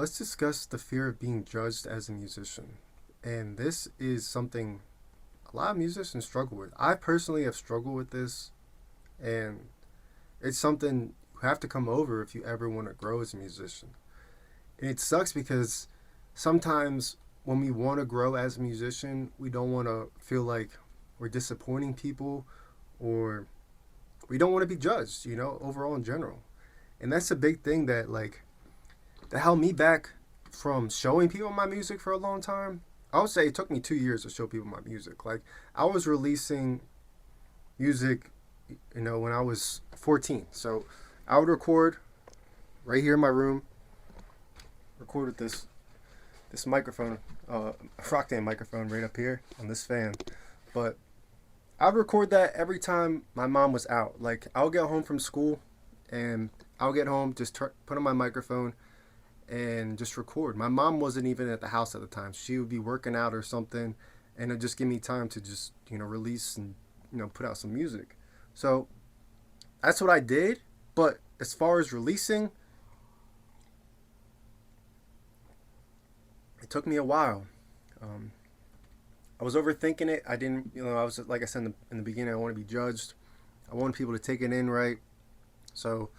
Let's discuss the fear of being judged as a musician. And this is something a lot of musicians struggle with. I personally have struggled with this, and it's something you have to come over if you ever want to grow as a musician. And it sucks because sometimes when we want to grow as a musician, we don't want to feel like we're disappointing people or we don't want to be judged, overall in general. And that's a big thing that held me back from showing people my music for a long time. I would say it took me 2 years to show people my music. Like I was releasing music, when I was 14. So I would record right here in my room, record with this microphone, a Rocktan microphone right up here on this fan. But I would record that every time my mom was out. Like I'll get home from school, and I'll get home, just put on my microphone, and just record. My mom wasn't even at the house at the time. She would be working out or something, and it'd just give me time to just, release and, put out some music. So that's what I did. But as far as releasing, it took me a while. Um, I was overthinking it. I didn't, I was, like I said in the beginning, I want to be judged. I wanted people to take it in right. So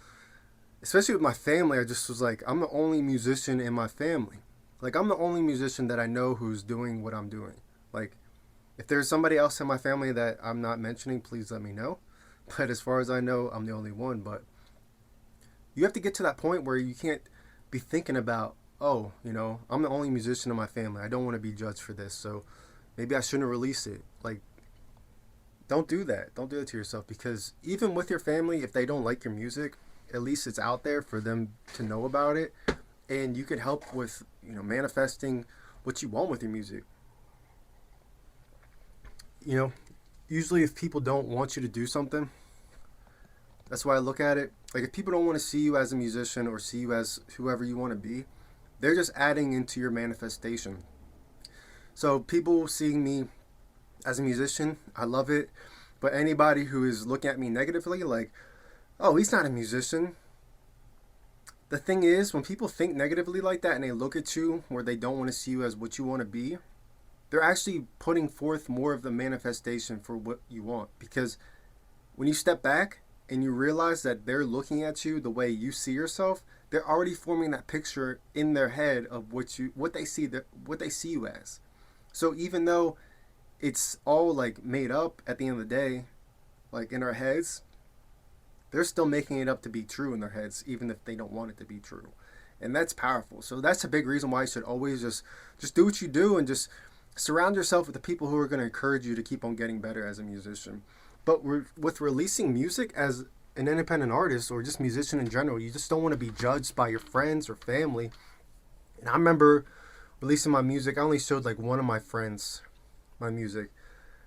especially with my family, I just was like, I'm the only musician in my family. Like, I'm the only musician that I know who's doing what I'm doing. Like, if there's somebody else in my family that I'm not mentioning, please let me know. But as far as I know, I'm the only one. But you have to get to that point where you can't be thinking about, oh, I'm the only musician in my family. I don't want to be judged for this. So maybe I shouldn't release it. Like, don't do that. Don't do it to yourself, because even with your family, if they don't like your music, at least it's out there for them to know about it, and you can help with manifesting what you want with your music. you know Usually if people don't want you to do something, that's why I look at it. Like if people don't want to see you as a musician or see you as whoever you want to be, they're just adding into your manifestation. So people seeing me as a musician, I love it. But anybody who is looking at me negatively, like, oh, he's not a musician. The thing is, when people think negatively like that and they look at you where they don't want to see you as what you want to be, they're actually putting forth more of the manifestation for what you want. Because when you step back and you realize that they're looking at you the way you see yourself, they're already forming that picture in their head of what they see you as. So even though it's all like made up at the end of the day, like in our heads, they're still making it up to be true in their heads, even if they don't want it to be true. And that's powerful. So that's a big reason why you should always just do what you do, and just surround yourself with the people who are going to encourage you to keep on getting better as a musician. But with releasing music as an independent artist or just musician in general, you just don't want to be judged by your friends or family. And I remember releasing my music. I only showed like one of my friends my music.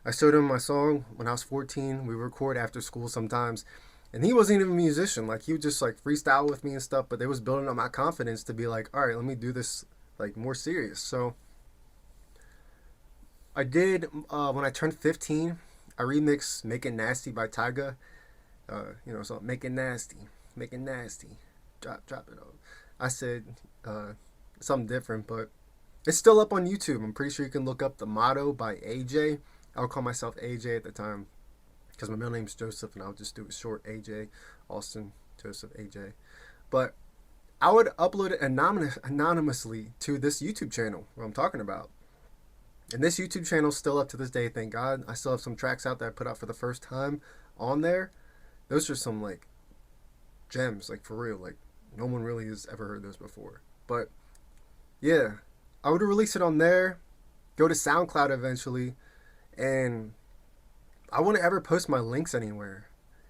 I showed him my song when I was 14. We record after school sometimes. And he wasn't even a musician. Like he would just like freestyle with me and stuff, but it was building up my confidence to be like, all right, let me do this like more serious. So I did, when I turned 15, I remixed "Make It Nasty" by Tyga. So "Make It Nasty, Make It Nasty, drop it on." I said something different, but it's still up on YouTube. I'm pretty sure you can look up "The Motto" by AJ. I would call myself AJ at the time because my middle name is Joseph, and I'll just do it short, AJ, Austin Joseph AJ. But I would upload it anonymously to this YouTube channel what I'm talking about. And this YouTube channel is still up to this day, thank God. I still have some tracks out that I put out for the first time on there. Those are some like gems, like for real. Like no one really has ever heard those before. But yeah, I would release it on there, go to SoundCloud eventually, and I wouldn't ever post my links anywhere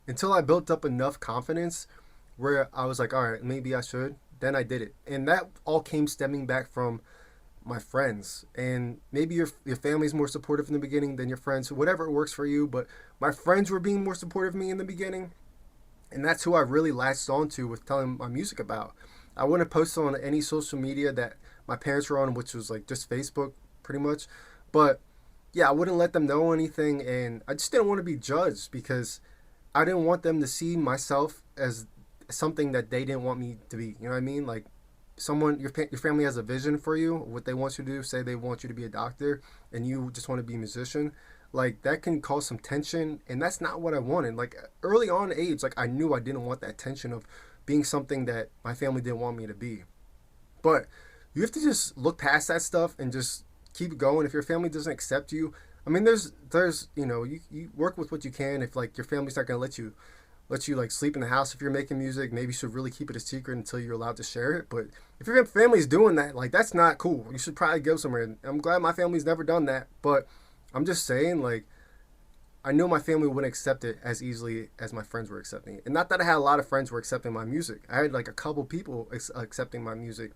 until I built up enough confidence where I was like, all right, maybe I should. Then I did it. And that all came stemming back from my friends. And maybe your family's more supportive in the beginning than your friends, whatever works for you. But my friends were being more supportive of me in the beginning. And that's who I really latched onto with telling my music about. I wouldn't post on any social media that my parents were on, which was like just Facebook pretty much. But yeah, I wouldn't let them know anything, and I just didn't want to be judged because I didn't want them to see myself as something that they didn't want me to be. You know what I mean? Like your family has a vision for you, what they want you to do. Say they want you to be a doctor, and you just want to be a musician. Like that can cause some tension, and that's not what I wanted. Like early on in age, like I knew I didn't want that tension of being something that my family didn't want me to be. But you have to just look past that stuff and just keep going. If your family doesn't accept you, I mean, there's you work with what you can. If like your family's not gonna let you like sleep in the house if you're making music, maybe you should really keep it a secret until you're allowed to share it. But if your family's doing that, like that's not cool. You should probably go somewhere. And I'm glad my family's never done that, but I'm just saying like I know my family wouldn't accept it as easily as my friends were accepting it. And not that I had a lot of friends who were accepting my music. I had like a couple people accepting my music.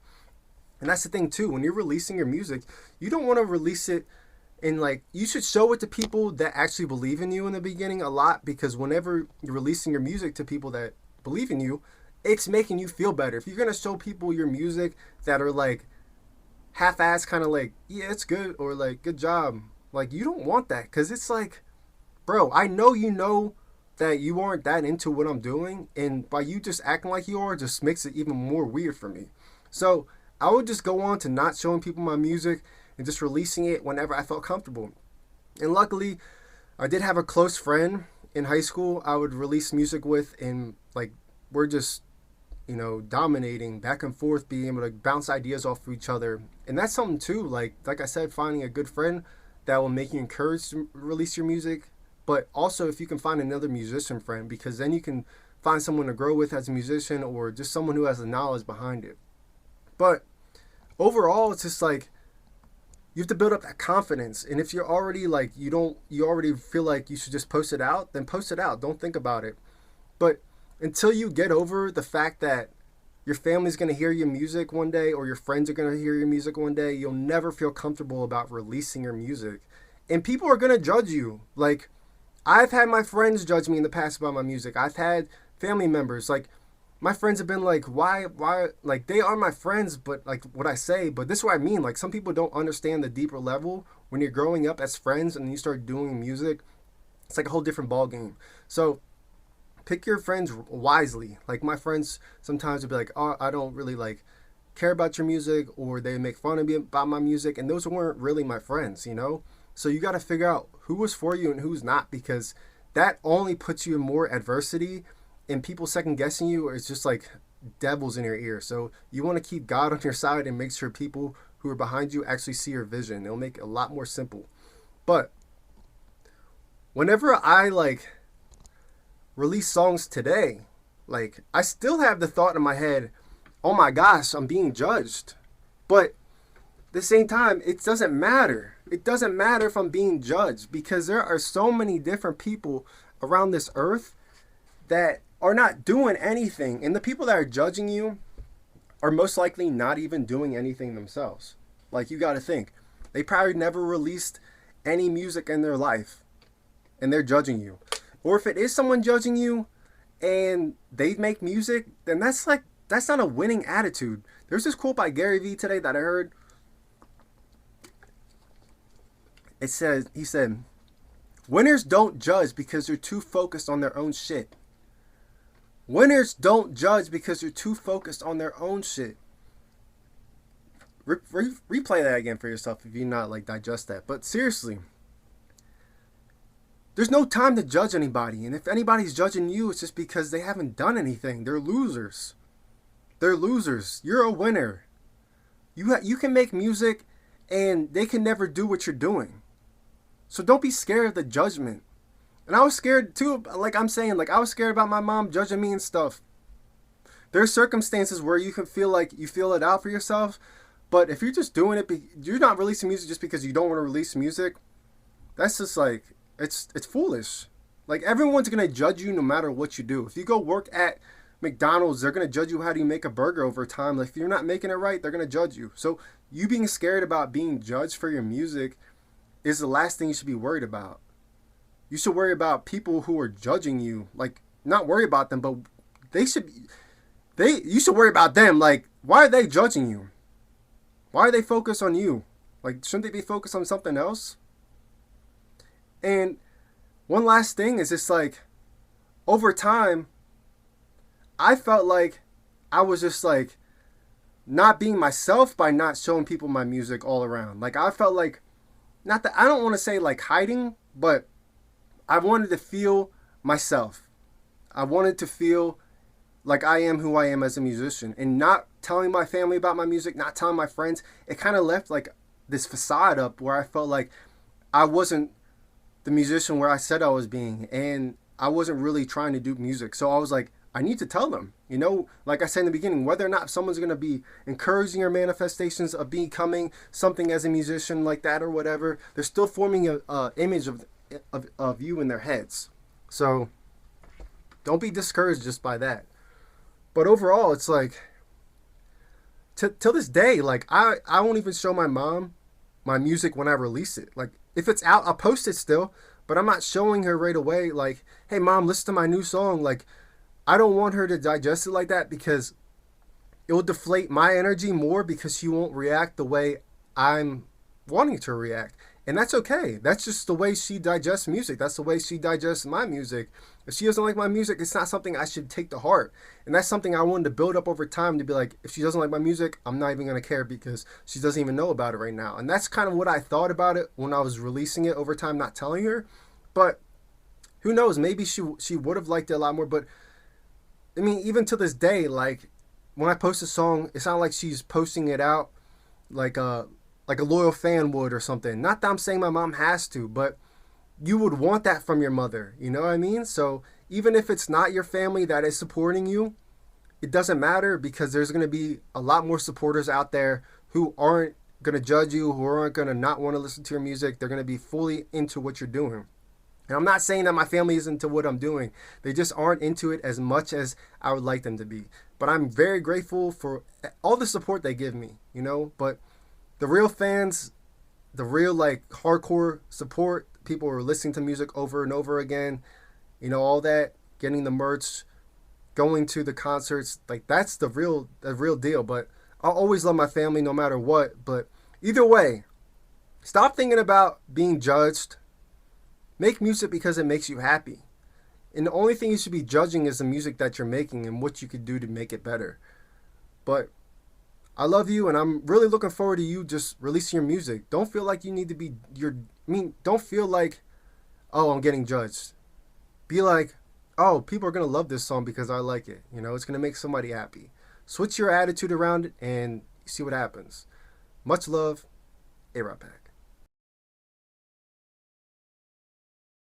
And that's the thing too. When you're releasing your music, you don't want to release it and like you should show it to people that actually believe in you in the beginning a lot, because whenever you're releasing your music to people that believe in you, it's making you feel better. If you're going to show people your music that are like half-ass kind of like, yeah, it's good, or like good job, like you don't want that, because it's like, bro, I know you know that you aren't that into what I'm doing, and by you just acting like you are just makes it even more weird for me. So I would just go on to not showing people my music and just releasing it whenever I felt comfortable. And luckily, I did have a close friend in high school I would release music with, and like we're just, dominating back and forth, being able to bounce ideas off of each other. And that's something too, like I said, finding a good friend that will make you encouraged to release your music. But also if you can find another musician friend, because then you can find someone to grow with as a musician, or just someone who has the knowledge behind it. But overall, it's just like you have to build up that confidence. And if you're already like you already feel like you should just post it out, then post it out. Don't think about it. But until you get over the fact that your family's going to hear your music one day, or your friends are going to hear your music one day, you'll never feel comfortable about releasing your music. And people are going to judge you. Like I've had my friends judge me in the past about my music. I've had family members, like my friends have been like, why, like they are my friends, but like what I say, but this is what I mean. Like some people don't understand the deeper level when you're growing up as friends and you start doing music. It's like a whole different ball game. So pick your friends wisely. Like my friends sometimes will be like, oh, I don't really like care about your music, or they make fun of me about my music. And those weren't really my friends. So you got to figure out who was for you and who's not, because that only puts you in more adversity, and people second guessing you, or it's just like devils in your ear. So you want to keep God on your side and make sure people who are behind you actually see your vision. It'll make it a lot more simple. But whenever I like release songs today, like I still have the thought in my head, oh my gosh, I'm being judged. But at the same time, it doesn't matter. It doesn't matter if I'm being judged, because there are so many different people around this earth that are not doing anything. And the people that are judging you are most likely not even doing anything themselves. Like you got to think, they probably never released any music in their life, and they're judging you. Or if it is someone judging you and they make music, then that's not a winning attitude. There's this quote by Gary Vee today that I heard. He said, winners don't judge because they're too focused on their own shit. Winners don't judge because they're too focused on their own shit. Replay that again for yourself if you not like digest that. But seriously, there's no time to judge anybody. And if anybody's judging you, it's just because they haven't done anything. They're losers. They're losers. You're a winner. You can make music and they can never do what you're doing. So don't be scared of the judgment. And I was scared too, like I'm saying, like I was scared about my mom judging me and stuff. There's circumstances where you can feel like you feel it out for yourself, but if you're just doing it, you're not releasing music just because you don't want to release music, that's just like, it's foolish. Like everyone's going to judge you no matter what you do. If you go work at McDonald's, they're going to judge you how do you make a burger over time. Like if you're not making it right, they're going to judge you. So you being scared about being judged for your music is the last thing you should be worried about. You should worry about people who are judging you. Like, not worry about them, but you should worry about them. Like, why are they judging you? Why are they focused on you? Like, shouldn't they be focused on something else? And one last thing is just like, over time, I felt like I was just like not being myself by not showing people my music all around. Like I felt like, not that I don't want to say like hiding, but I wanted to feel myself. I wanted to feel like I am who I am as a musician, and not telling my family about my music, not telling my friends. It kind of left like this facade up where I felt like I wasn't the musician where I said I was being, and I wasn't really trying to do music. So I was like, I need to tell them, like I said in the beginning, whether or not someone's going to be encouraging your manifestations of becoming something as a musician like that or whatever, they're still forming a image of you in their heads. So don't be discouraged just by that. But overall, it's like, till this day, like I won't even show my mom my music when I release it. Like if it's out, I'll post it still, but I'm not showing her right away. Like, hey mom, listen to my new song. Like, I don't want her to digest it like that, because it will deflate my energy more, because she won't react the way I'm wanting to react. And that's okay. That's just the way she digests music. That's the way she digests my music. If she doesn't like my music, it's not something I should take to heart. And that's something I wanted to build up over time, to be like, if she doesn't like my music, I'm not even going to care, because she doesn't even know about it right now. And that's kind of what I thought about it when I was releasing it over time, not telling her. But who knows? Maybe she would have liked it a lot more. But I mean, even to this day, like when I post a song, it's not like she's posting it out like a loyal fan would or something. Not that I'm saying my mom has to, but you would want that from your mother. You know what I mean? So even if it's not your family that is supporting you, it doesn't matter, because there's going to be a lot more supporters out there who aren't going to judge you, who aren't going to not want to listen to your music. They're going to be fully into what you're doing. And I'm not saying that my family is into what I'm doing. They just aren't into it as much as I would like them to be. But I'm very grateful for all the support they give me, But the real fans, the real like hardcore support, people who are listening to music over and over again, all that, getting the merch, going to the concerts, like that's the real deal. But I'll always love my family no matter what. But either way, stop thinking about being judged. Make music because it makes you happy. And the only thing you should be judging is the music that you're making and what you could do to make it better. But I love you, and I'm really looking forward to you just releasing your music. Don't feel like you need to be don't feel like, oh, I'm getting judged. Be like, oh, people are going to love this song because I like it. It's going to make somebody happy. Switch your attitude around it and see what happens. Much love, A-Rod Pack.